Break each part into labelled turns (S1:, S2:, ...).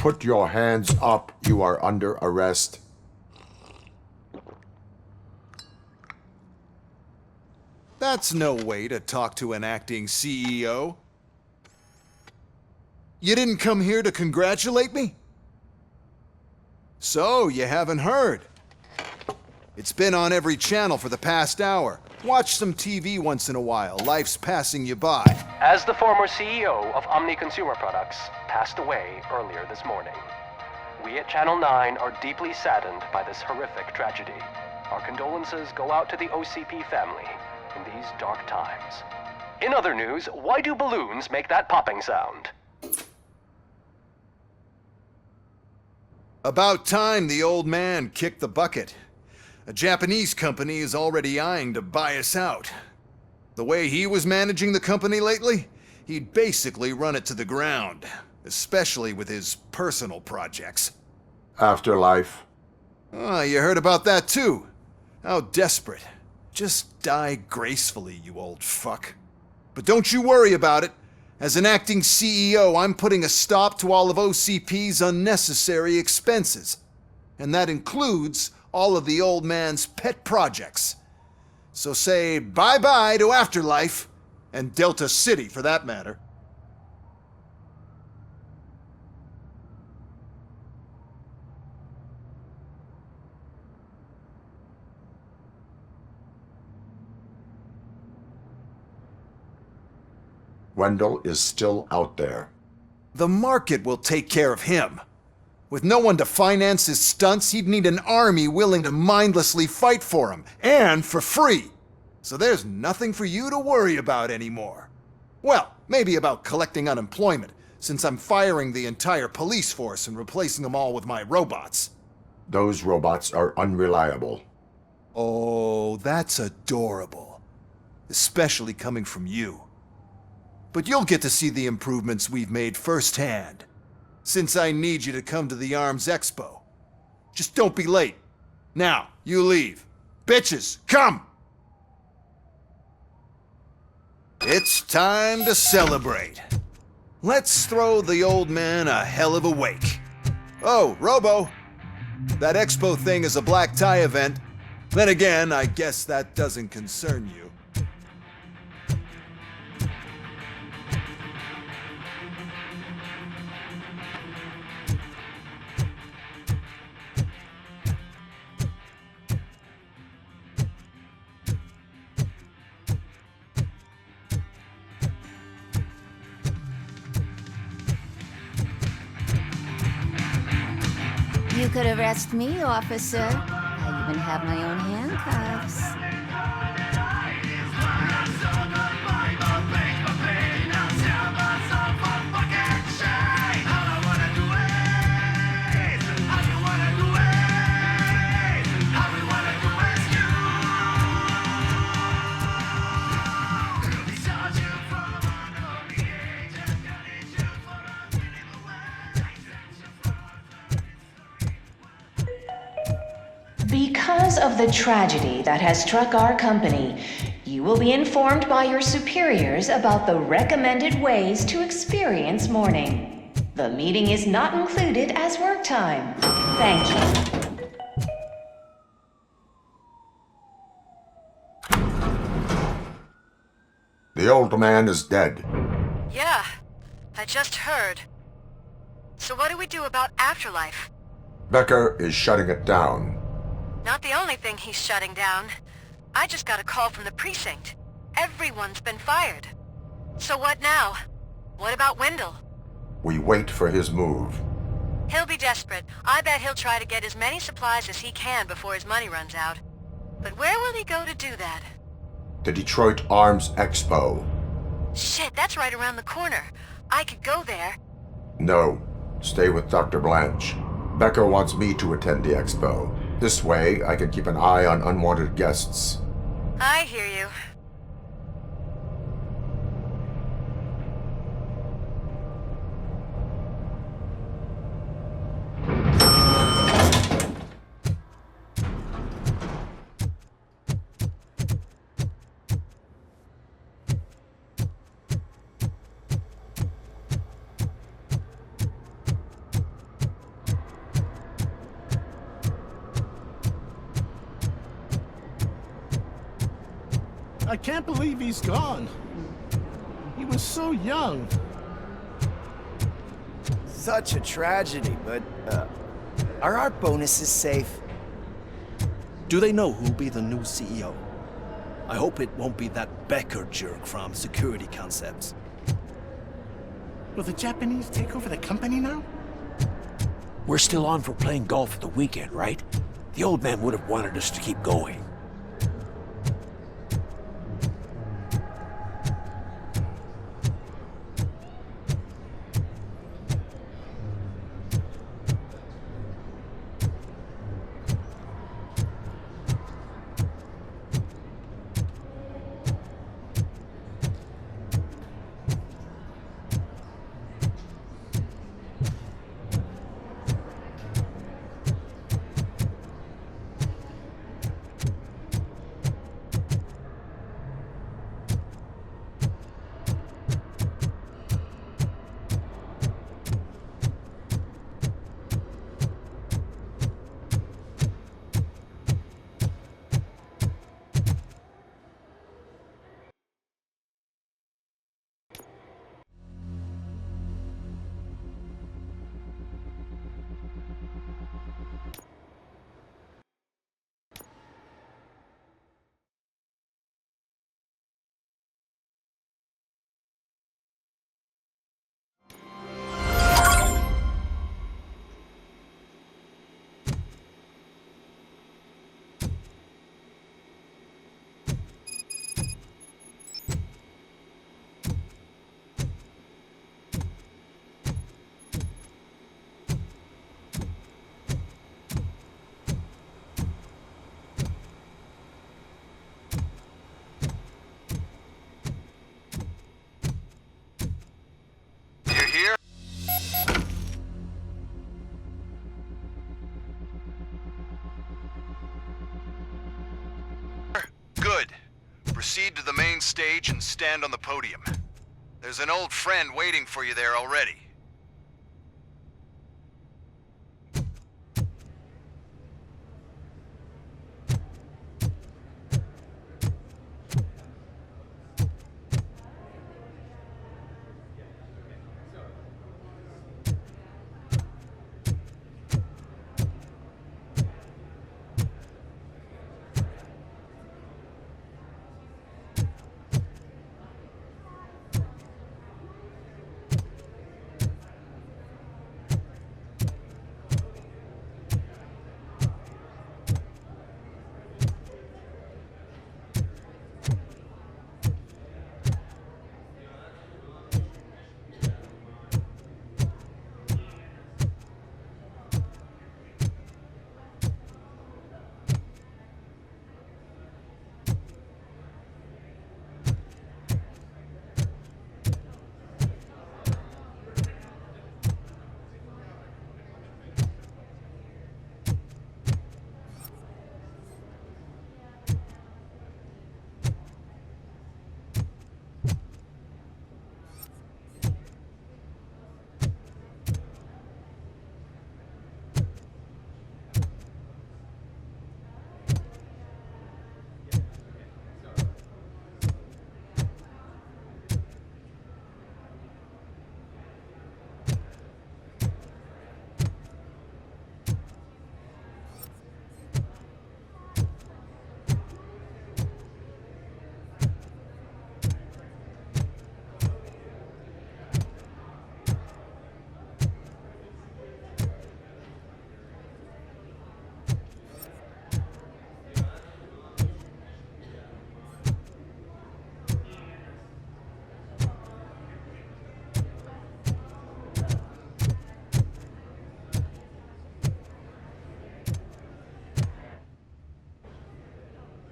S1: Put your hands up. You are under arrest.
S2: That's no way to talk to an acting CEO. You didn't come here to congratulate me? So, you haven't heard. It's been on every channel for the past hour. Watch some TV once in a while. Life's passing you by.
S3: As the former CEO of Omni Consumer Products passed away earlier this morning, we at Channel 9 are deeply saddened by this horrific tragedy. Our condolences go out to the OCP family in these dark times. In other news, why do balloons make that popping sound?
S2: About time the old man kicked the bucket. A Japanese company is already eyeing to buy us out. The way he was managing the company lately, he'd basically run it to the ground, especially with his personal projects.
S1: Afterlife.
S2: Oh, you heard about that too? How desperate. Just die gracefully, you old fuck. But don't you worry about it. As an acting CEO, I'm putting a stop to all of OCP's unnecessary expenses. And that includes all of the old man's pet projects. So say bye-bye to Afterlife, and Delta City for that matter.
S1: Wendell is still out there.
S2: The market will take care of him. With no one to finance his stunts, he'd need an army willing to mindlessly fight for him, and for free. So there's nothing for you to worry about anymore. Well, maybe about collecting unemployment, since I'm firing the entire police force and replacing them all with my robots.
S1: Those robots are unreliable.
S2: Oh, that's adorable. Especially coming from you. But you'll get to see the improvements we've made firsthand, since I need you to come to the Arms Expo. Just don't be late. Now, you leave. Bitches, come! It's time to celebrate. Let's throw the old man a hell of a wake. Oh, Robo, that expo thing is a black tie event. Then again, I guess that doesn't concern you.
S4: You could arrest me, officer. I even have my own handcuffs.
S5: Because of the tragedy that has struck our company, you will be informed by your superiors about the recommended ways to experience mourning. The meeting is not included as work time. Thank you.
S1: The old man is dead.
S6: Yeah, I just heard. So what do we do about Afterlife?
S1: Becker is shutting it down.
S6: Not the only thing he's shutting down. I just got a call from the precinct. Everyone's been fired. So what now? What about Wendell?
S1: We wait for his move.
S6: He'll be desperate. I bet he'll try to get as many supplies as he can before his money runs out. But where will he go to do that?
S1: The Detroit Arms Expo.
S6: Shit, that's right around the corner. I could go there.
S1: No, stay with Dr. Blanche. Becker wants me to attend the expo. This way, I can keep an eye on unwanted guests.
S6: I hear you.
S7: I can't believe he's gone. He was so young.
S8: Such a tragedy, but, are our bonuses safe?
S7: Do they know who'll be the new CEO? I hope it won't be that Becker jerk from Security Concepts. Will the Japanese take over the company now?
S9: We're still on for playing golf at the weekend, right? The old man would have wanted us to keep going.
S2: Good. Proceed to the main stage and stand on the podium. There's an old friend waiting for you there already.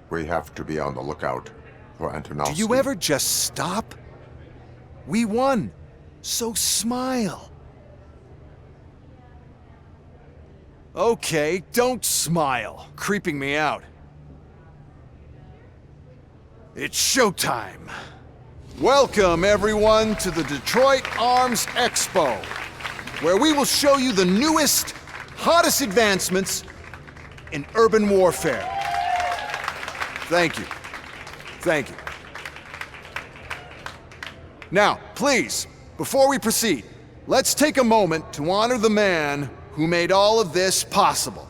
S1: We have to be on the lookout for Antonovsky.
S2: Do you ever just stop? We won, so smile. Okay, don't smile. Creeping me out. It's showtime. Welcome, everyone, to the Detroit Arms Expo, where we will show you the newest, hottest advancements in urban warfare. Thank you. Thank you. Now, please, before we proceed, let's take a moment to honor the man who made all of this possible.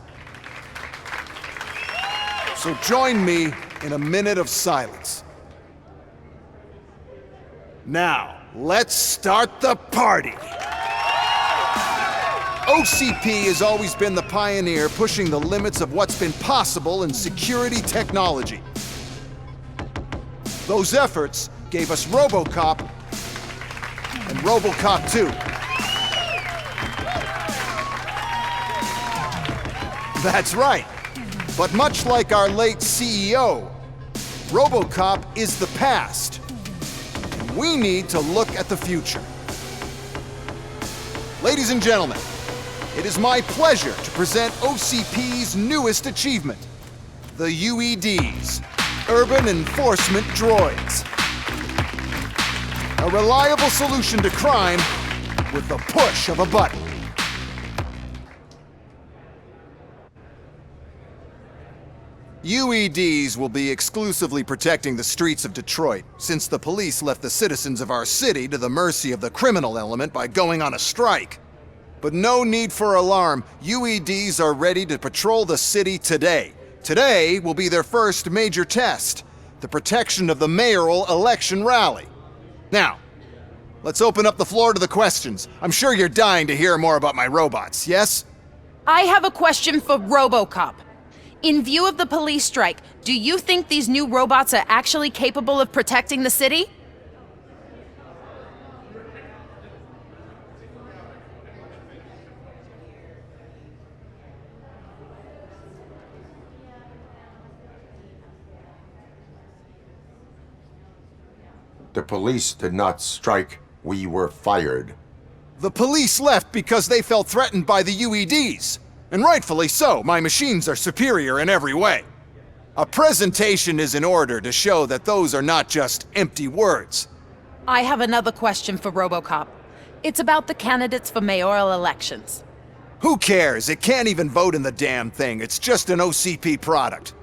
S2: So join me in a minute of silence. Now, let's start the party. OCP has always been the pioneer pushing the limits of what's been possible in security technology. Those efforts gave us RoboCop and RoboCop 2. That's right. But much like our late CEO, RoboCop is the past. We need to look at the future. Ladies and gentlemen, it is my pleasure to present OCP's newest achievement, the UEDs, Urban Enforcement Droids. A reliable solution to crime with the push of a button. UEDs will be exclusively protecting the streets of Detroit, since the police left the citizens of our city to the mercy of the criminal element by going on a strike. But no need for alarm, UEDs are ready to patrol the city today. Today will be their first major test, the protection of the mayoral election rally. Now, let's open up the floor to the questions. I'm sure you're dying to hear more about my robots, yes?
S10: I have a question for RoboCop. In view of the police strike, do you think these new robots are actually capable of protecting the city?
S1: The police did not strike. We were fired.
S2: The police left because they felt threatened by the UEDs. And rightfully so, my machines are superior in every way. A presentation is in order to show that those are not just empty words.
S10: I have another question for RoboCop. It's about the candidates for mayoral elections.
S2: Who cares? It can't even vote in the damn thing. It's just an OCP product.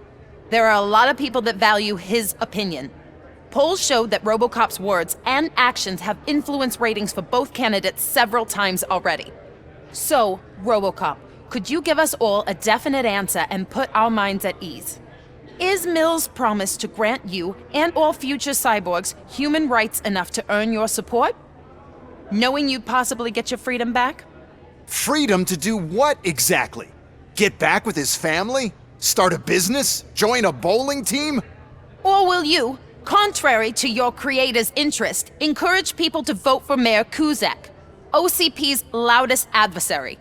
S10: There are a lot of people that value his opinion. Polls showed that RoboCop's words and actions have influenced ratings for both candidates several times already. So, RoboCop, could you give us all a definite answer and put our minds at ease? Is Mills' promise to grant you and all future cyborgs human rights enough to earn your support? Knowing you'd possibly get your freedom back?
S2: Freedom to do what exactly? Get back with his family? Start a business? Join a bowling team?
S10: Or will you, contrary to your creator's interest, encourage people to vote for Mayor Kuzak, OCP's loudest adversary?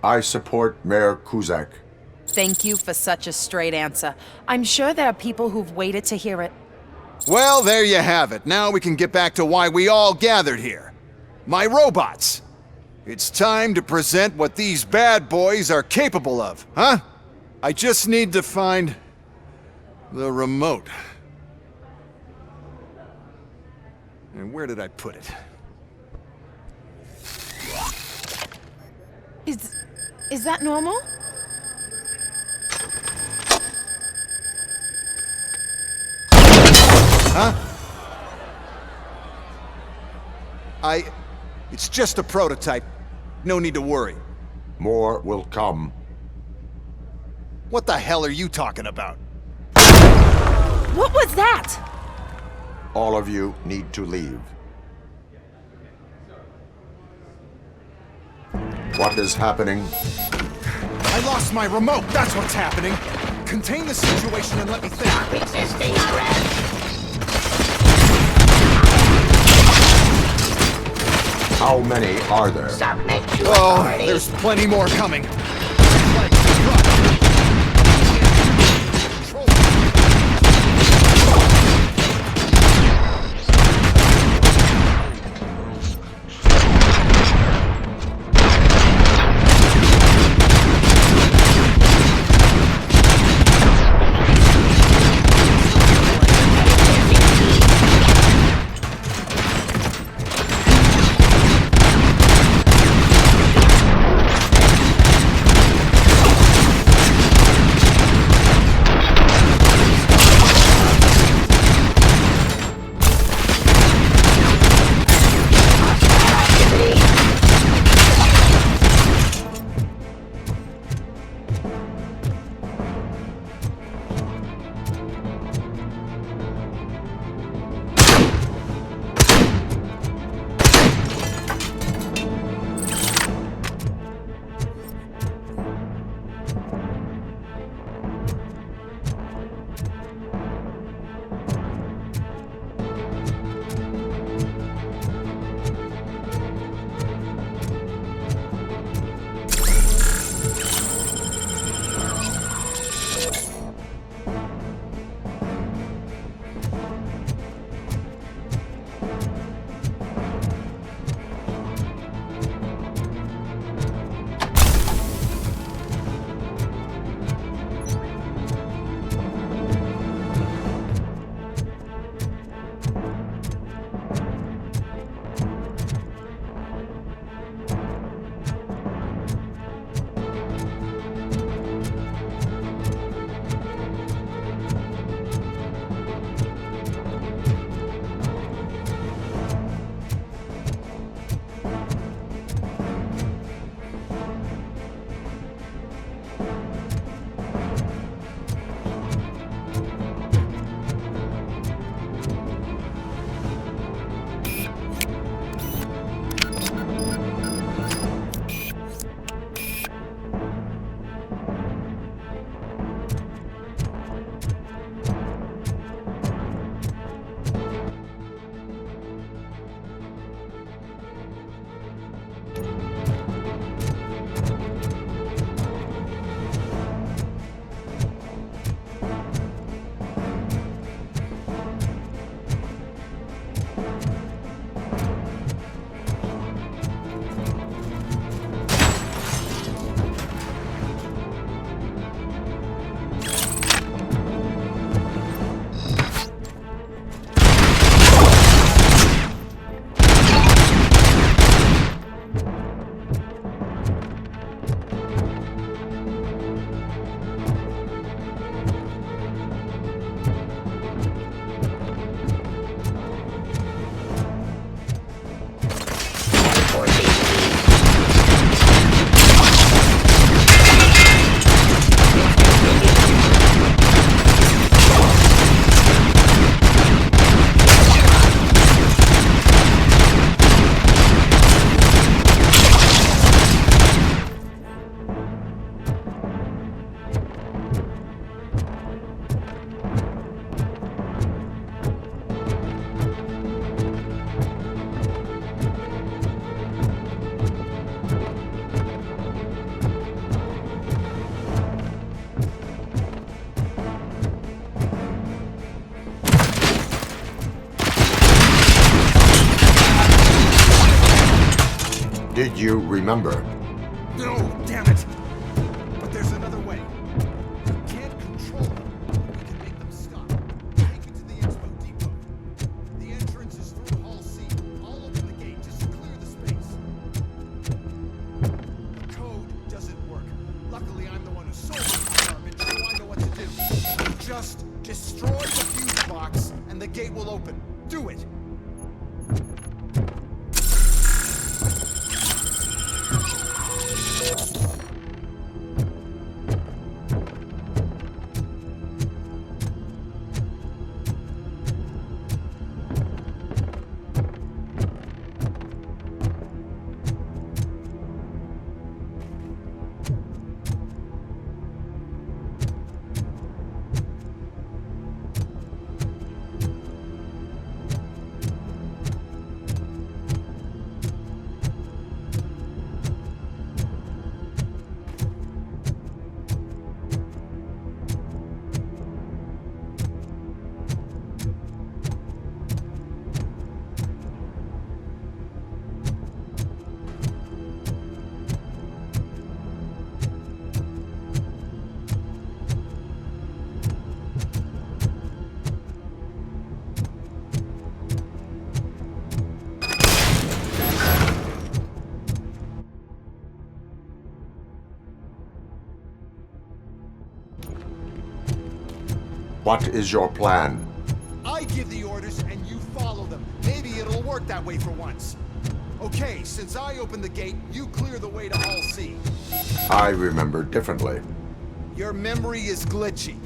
S1: I support Mayor Kuzak.
S10: Thank you for such a straight answer. I'm sure there are people who've waited to hear it.
S2: Well, there you have it. Now we can get back to why we all gathered here. My robots. It's time to present what these bad boys are capable of, huh? I just need to find the remote. And where did I put it?
S10: Is that normal?
S2: Huh? It's just a prototype. No need to worry.
S1: More will come.
S2: What the hell are you talking about?
S10: What was that?
S1: All of you need to leave. What is happening?
S2: I lost my remote, that's what's happening. Contain the situation and let me think. Stop resisting arrest!
S1: How many are there?
S11: Submit to
S2: Oh,
S11: authority.
S2: there's plenty more coming.
S1: Did you remember?
S2: No, damn it! But there's another way. We can't control them, but we can make them stop. Take it to the Expo Depot. The entrance is through Hall C. I'll open the gate just to clear the space. The code doesn't work. Luckily, I'm the one who sold the garbage, so I know what to do. Just destroy the fuse box, and the gate will open. Do it!
S1: What is your plan?
S2: I give the orders and you follow them. Maybe it'll work that way for once. Okay, since I opened the gate, you clear the way to Hall C.
S1: I remember differently.
S2: Your memory is glitchy.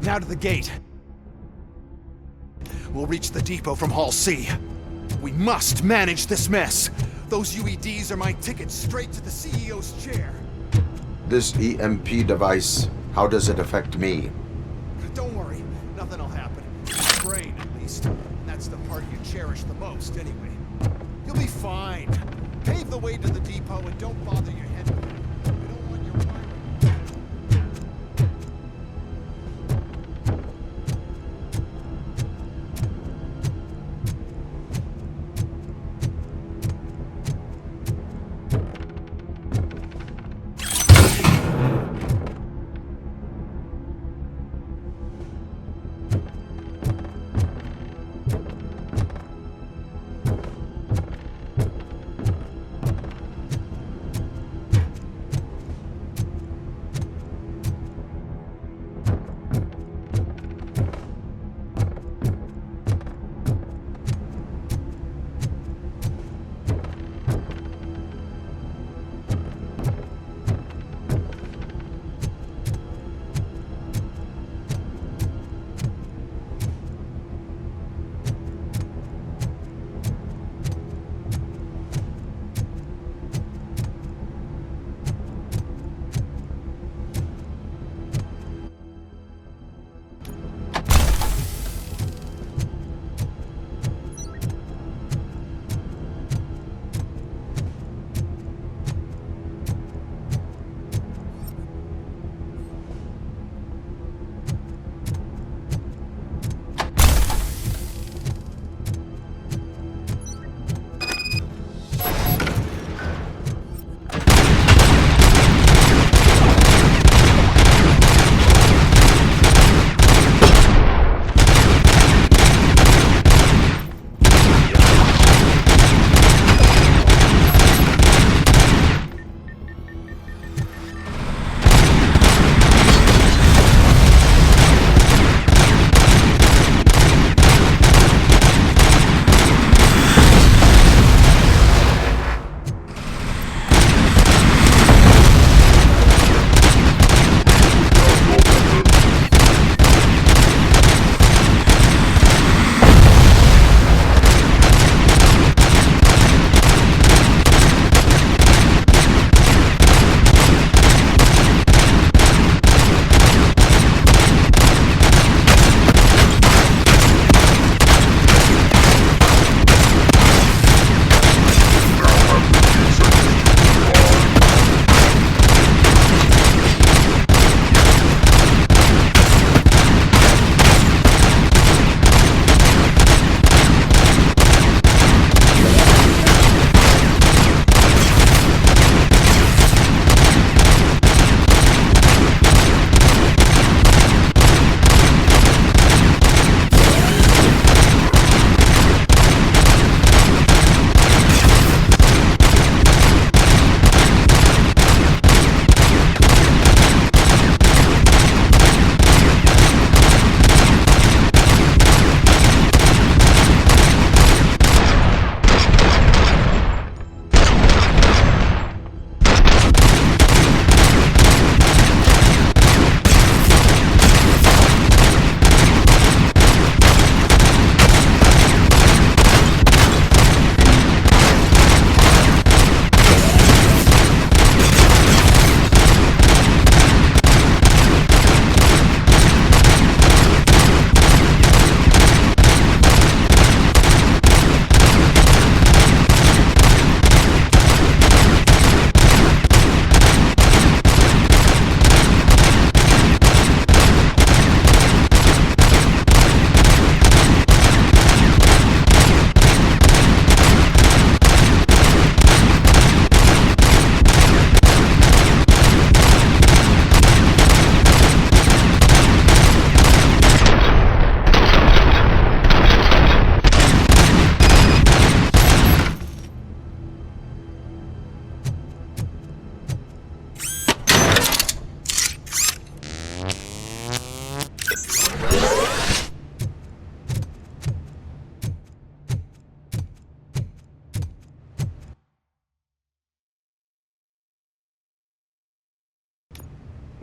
S2: Now to the gate. We'll reach the depot from Hall C. We must manage this mess. Those UEDs are my ticket straight to the CEO's chair.
S1: This EMP device, how does it affect me?
S2: Don't worry, nothing will happen. Brain, at least. And that's the part you cherish the most, anyway. You'll be fine. Pave the way to the depot and don't bother your head with it. We don't want your wiring.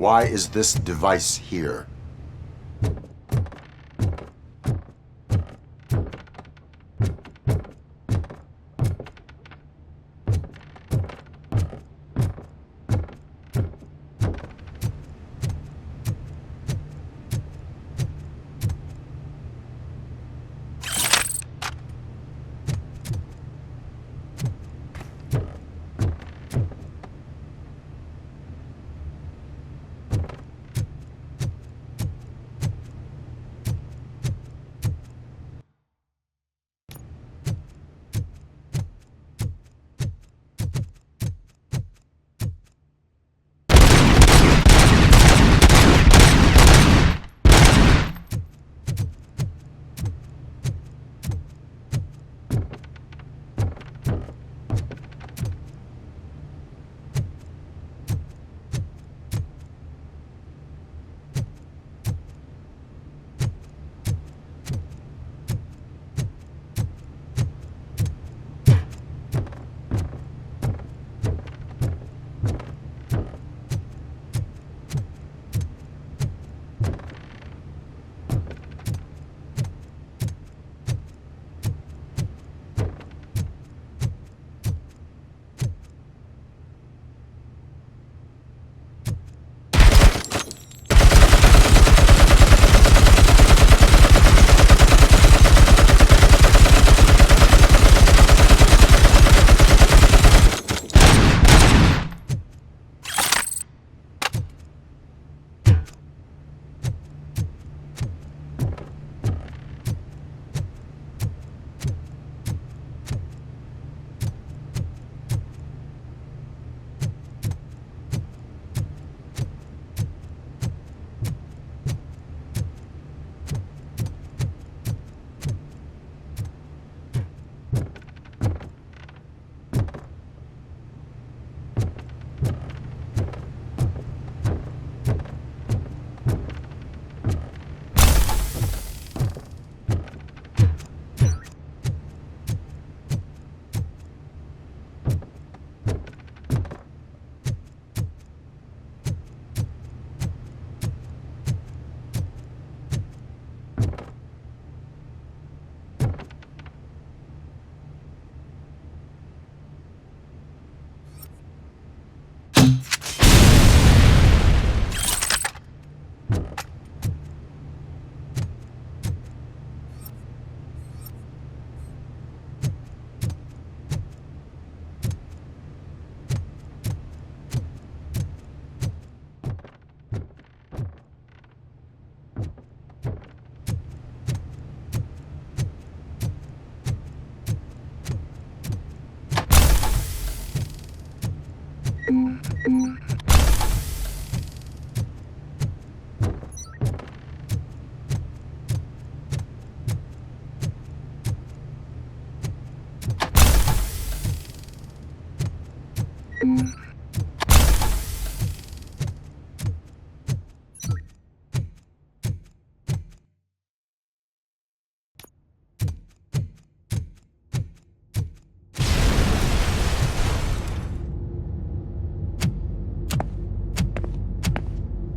S1: Why is this device here?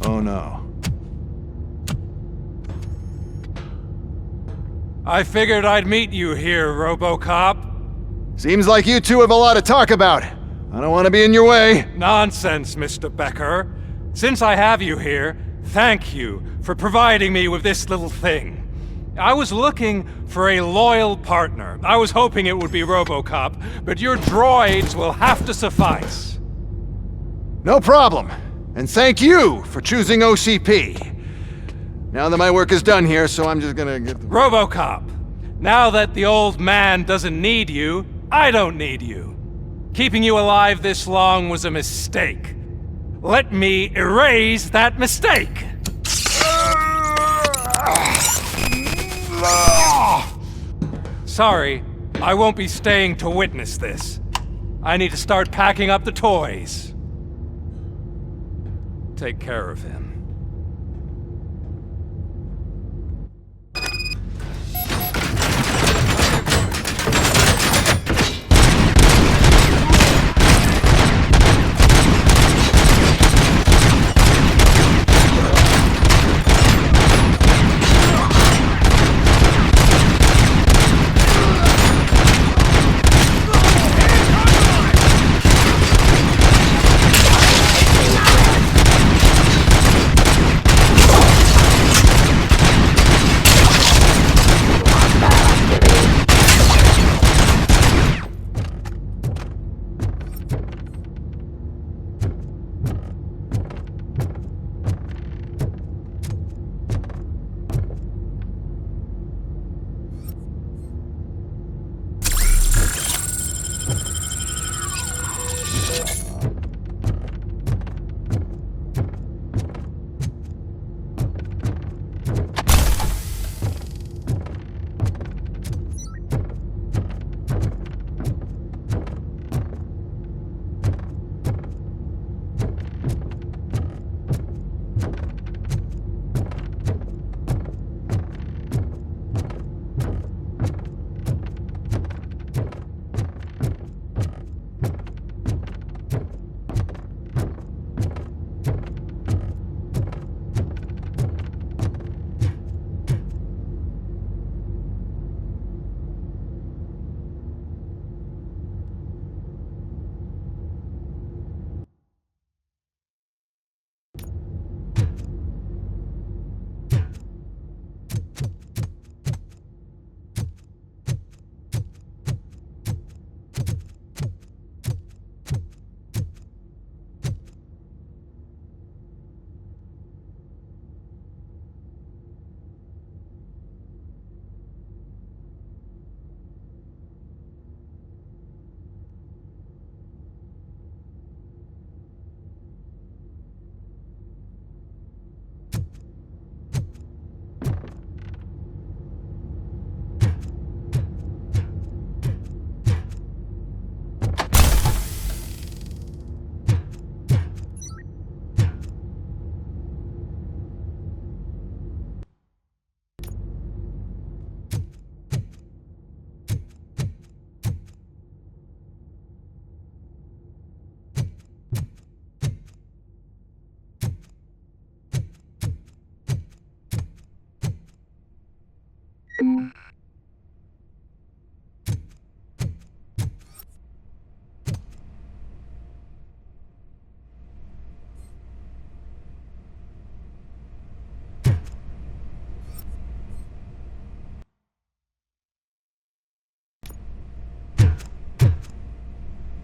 S2: Oh no.
S11: I figured I'd meet you here, RoboCop.
S2: Seems like you two have a lot to talk about. I don't want to be in your way.
S11: Nonsense, Mr. Becker. Since I have you here, thank you for providing me with this little thing. I was looking for a loyal partner. I was hoping it would be RoboCop, but your droids will have to suffice.
S2: No problem. And thank you for choosing OCP. Now that my work is done here, so I'm just gonna get...
S11: RoboCop, now that the old man doesn't need you, I don't need you. Keeping you alive this long was a mistake. Let me erase that mistake! Sorry, I won't be staying to witness this. I need to start packing up the toys. Take care of him.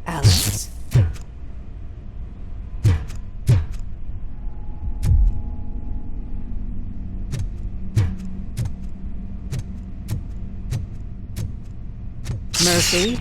S4: Alice? Mercy?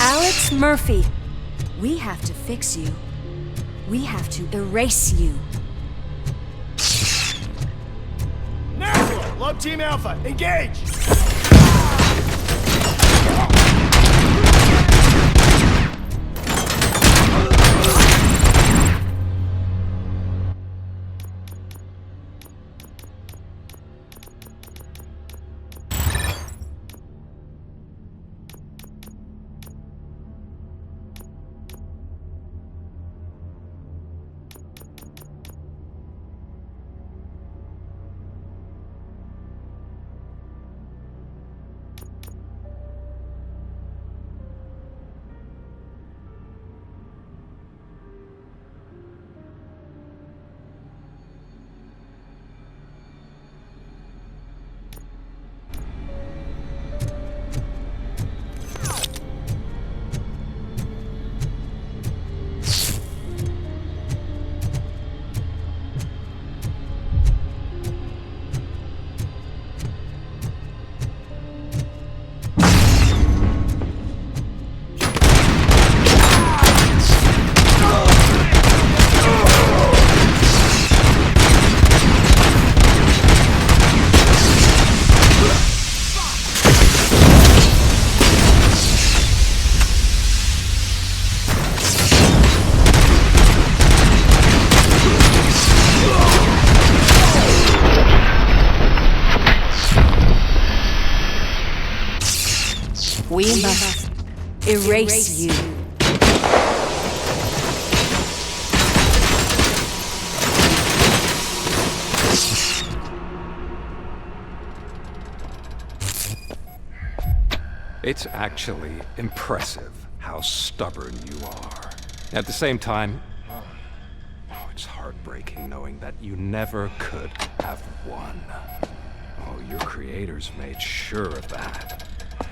S4: Alex Murphy, we have to fix you. We have to erase you.
S8: Natural! Love Team Alpha, engage!
S4: We must erase you.
S11: It's actually impressive how stubborn you are. At the same time, it's heartbreaking knowing that you never could have won. Oh, your creators made sure of that.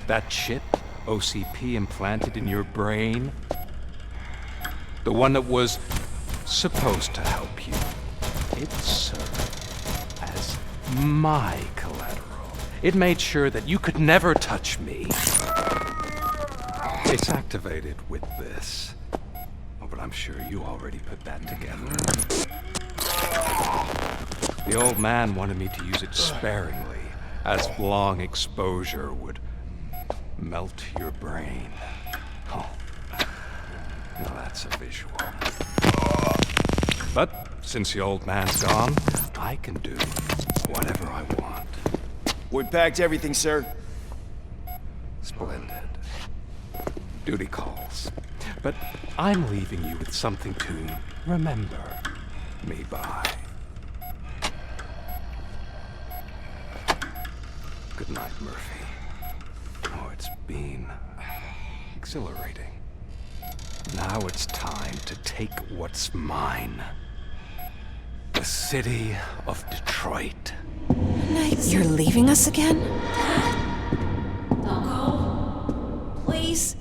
S11: That chip OCP implanted in your brain, the one that was supposed to help you, it served as my collateral. It made sure that you could never touch me. It's activated with this. Oh, but I'm sure you already put that together. The old man wanted me to use it sparingly, as long exposure would melt your brain. Oh, now that's a visual. But since the old man's gone, I can do whatever I want.
S8: We packed everything, sir.
S11: Splendid. Duty calls. But I'm leaving you with something to remember me by. Good night, Murphy. Oh, it's been exhilarating. Now it's time to take what's mine. The city of Detroit.
S4: You're leaving us again? Don't go. Please.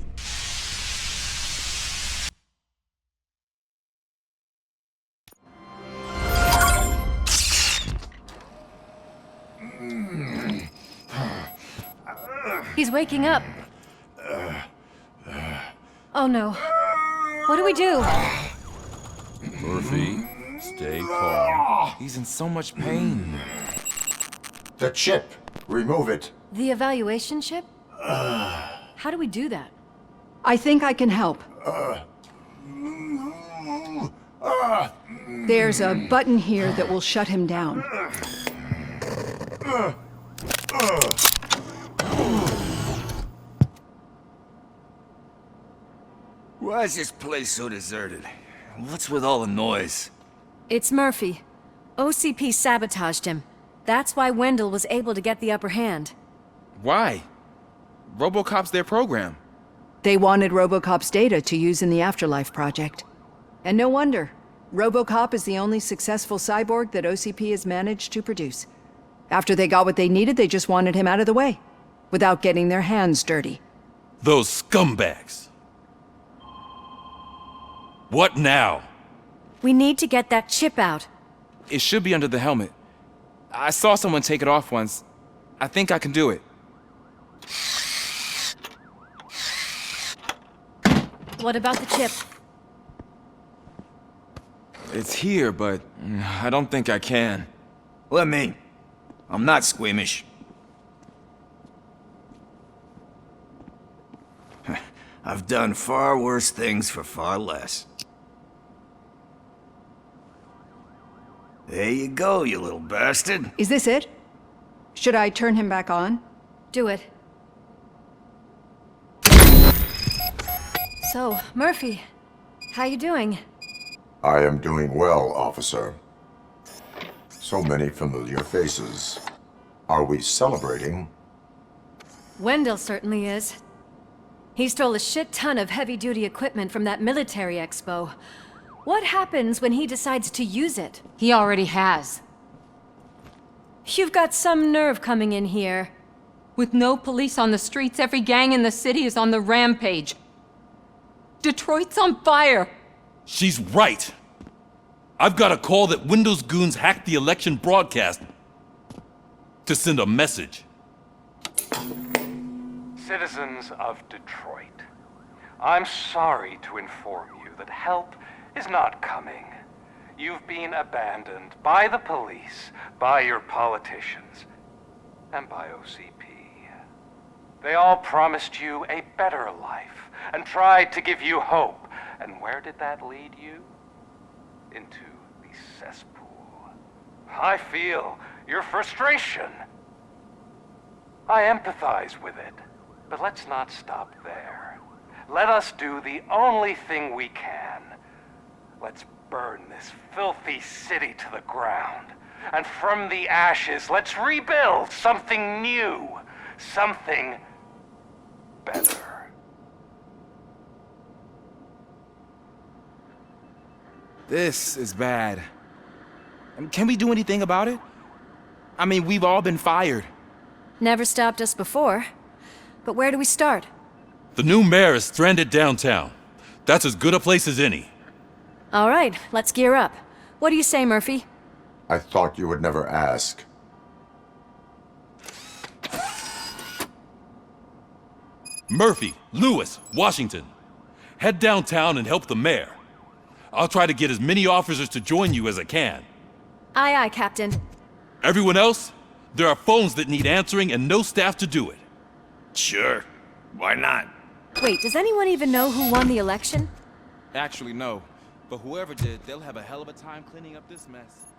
S4: He's waking up. Oh no. What do we do?
S12: Murphy, stay calm. He's in so much pain.
S1: The chip. Remove it.
S4: The evaluation chip? How do we do that?
S13: I think I can help. There's a button here that will shut him down.
S12: Why is this place so deserted? What's with all the noise?
S4: It's Murphy. OCP sabotaged him. That's why Wendell was able to get the upper hand.
S12: Why? RoboCop's their program.
S13: They wanted RoboCop's data to use in the Afterlife project. And no wonder. RoboCop is the only successful cyborg that OCP has managed to produce. After they got what they needed, they just wanted him out of the way, without getting their hands dirty.
S12: Those scumbags. What now?
S4: We need to get that chip out.
S14: It should be under the helmet. I saw someone take it off once. I think I can do it.
S4: What about the chip?
S14: It's here, but I don't think I can.
S12: Let me. I'm not squeamish. I've done far worse things for far less. There you go, you little bastard.
S13: Is this it? Should I turn him back on?
S4: Do it. So, Murphy, how you doing?
S1: I am doing well, officer. So many familiar faces. Are we celebrating?
S4: Wendell certainly is. He stole a shit ton of heavy-duty equipment from that military expo. What happens when he decides to use it?
S10: He already has.
S4: You've got some nerve coming in here.
S10: With no police on the streets, every gang in the city is on the rampage. Detroit's on fire!
S15: She's right! I've got a call that Windows goons hacked the election broadcast to send a message.
S3: Citizens of Detroit, I'm sorry to inform you that help is not coming. You've been abandoned by the police, by your politicians, and by OCP. They all promised you a better life and tried to give you hope. And where did that lead you? Into the cesspool. I feel your frustration. I empathize with it, but let's not stop there. Let us do the only thing we can. Let's burn this filthy city to the ground. And from the ashes, let's rebuild something new. Something better.
S14: This is bad. Can we do anything about it? I mean, we've all been fired.
S4: Never stopped us before. But where do we start?
S15: The new mayor is stranded downtown. That's as good a place as any.
S4: All right, let's gear up. What do you say, Murphy?
S1: I thought you would never ask.
S15: Murphy, Lewis, Washington. Head downtown and help the mayor. I'll try to get as many officers to join you as I can.
S4: Aye, aye, Captain.
S15: Everyone else? There are phones that need answering and no staff to do it.
S12: Sure. Why not?
S4: Wait, does anyone even know who won the election?
S14: Actually, no. But whoever did, they'll have a hell of a time cleaning up this mess.